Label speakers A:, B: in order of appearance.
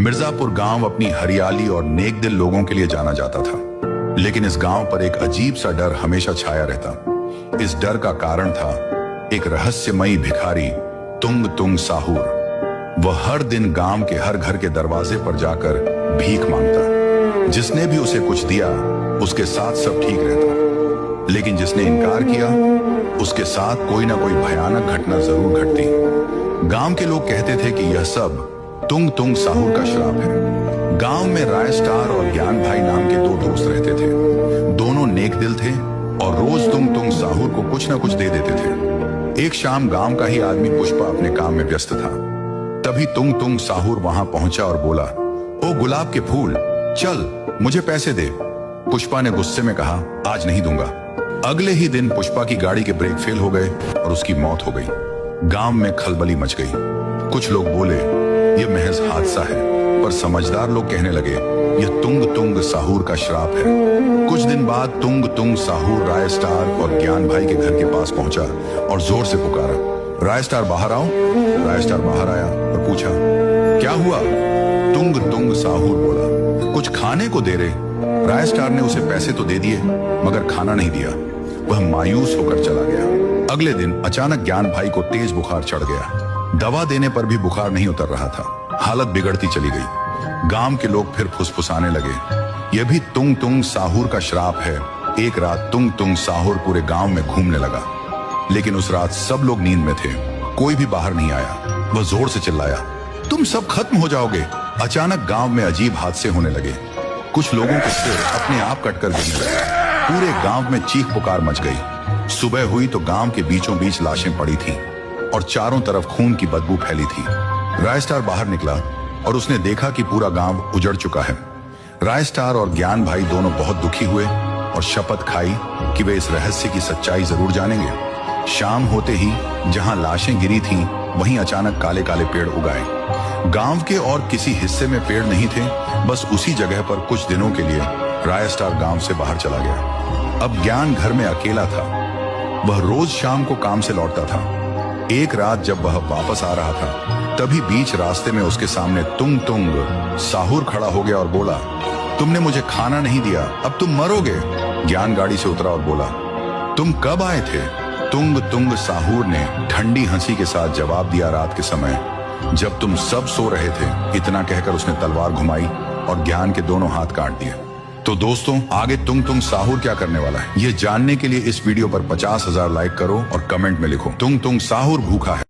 A: मिर्जापुर गांव अपनी हरियाली और नेक दिल लोगों के लिए जाना जाता था, लेकिन इस गांव पर एक अजीब सा डर हमेशा छाया रहता। इस डर का कारण था एक रहस्यमयी भिखारी तुंग तुंग साहूर। वह हर दिन गांव के हर घर के दरवाजे पर जाकर भीख मांगता। जिसने भी उसे कुछ दिया उसके साथ सब ठीक रहता, लेकिन जिसने इनकार किया उसके साथ कोई ना कोई भयानक घटना जरूर घटती। गांव के लोग कहते थे कि यह सब तुंग तुंग साहूर का श्राप है। गांव में राय स्टार और ज्ञान भाई नाम के दो दोस्त रहते थे। दोनों नेक दिल थे और रोज तुंग तुंग साहूर को कुछ ना कुछ दे देते थे। एक शाम गांव का ही आदमी पुष्पा अपने काम में व्यस्त था। तभी तुंग तुंग साहूर वहां पहुंचा और बोला, ओ गुलाब के फूल, चल मुझे पैसे दे। पुष्पा ने गुस्से में कहा, आज नहीं दूंगा। अगले ही दिन पुष्पा की गाड़ी के ब्रेक फेल हो गए और उसकी मौत हो गई। गांव में खलबली मच गई। कुछ लोग बोले यह महज हादसा है, पर समझदार लोग कहने लगे यह तुंग तुंग साहूर का श्राप है। कुछ दिन बाद तुंग तुंग साहूर राय स्टार और ज्ञान भाई के घर के पास पहुंचा और जोर से पुकारा, राय स्टार बाहर आओ। राय स्टार बाहर आया और पूछा, क्या हुआ? तुंग तुंग साहूर बोला, कुछ खाने को दे रहे। राय स्टार ने उसे पैसे तो दे दिए मगर खाना नहीं दिया। वह मायूस होकर चला गया। अगले दिन अचानक ज्ञान भाई को तेज बुखार चढ़ गया। दवा देने पर भी बुखार नहीं उतर रहा था। हालत बिगड़ती चली गई। गांव के लोग फिर फुसफुसाने लगे, यह भी तुंग तुंग साहूर का श्राप है। एक रात तुंग तुंग साहूर पूरे गांव में घूमने लगा, लेकिन उस रात सब लोग नींद में थे। कोई भी बाहर नहीं आया। वह जोर से चिल्लाया, तुम सब खत्म हो जाओगे। अचानक गांव में अजीब हादसे होने लगे। कुछ लोगों के सिर अपने आप कटकर गिरने लगे। पूरे गांव में चीख पुकार मच गई। सुबह हुई तो गांव के बीचों बीच लाशें पड़ी थीं और चारों तरफ खून की बदबू फैली थी। राय स्टार बाहर निकला और उसने देखा कि पूरा गांव उजड़ चुका है। राय स्टार और ज्ञान भाई दोनों बहुत दुखी हुए और शपथ खाई कि वे इस रहस्य की सच्चाई जरूर जानेंगे। शाम होते ही जहां लाशें गिरी थीं, वहीं अचानक काले काले पेड़ उगाए। गांव के और किसी हिस्से में पेड़ नहीं थे। बस उसी जगह पर कुछ दिनों के लिए राय स्टार गांव से बाहर चला गया। अब ज्ञान घर में अकेला था। वह रोज शाम को काम से लौटता था। एक रात जब वह वापस आ रहा था, तभी बीच रास्ते में उसके सामने तुंग तुंग साहूर खड़ा हो गया और बोला, तुमने मुझे खाना नहीं दिया, अब तुम मरोगे। ज्ञान गाड़ी से उतरा और बोला, तुम कब आए थे? तुंग तुंग साहूर ने ठंडी हंसी के साथ जवाब दिया, रात के समय जब तुम सब सो रहे थे। इतना कहकर उसने तलवार घुमाई और ज्ञान के दोनों हाथ काट दिए। तो दोस्तों, आगे तुंग तुंग साहूर क्या करने वाला है, ये जानने के लिए इस वीडियो पर 50,000 लाइक करो और कमेंट में लिखो, तुंग तुंग साहूर भूखा है।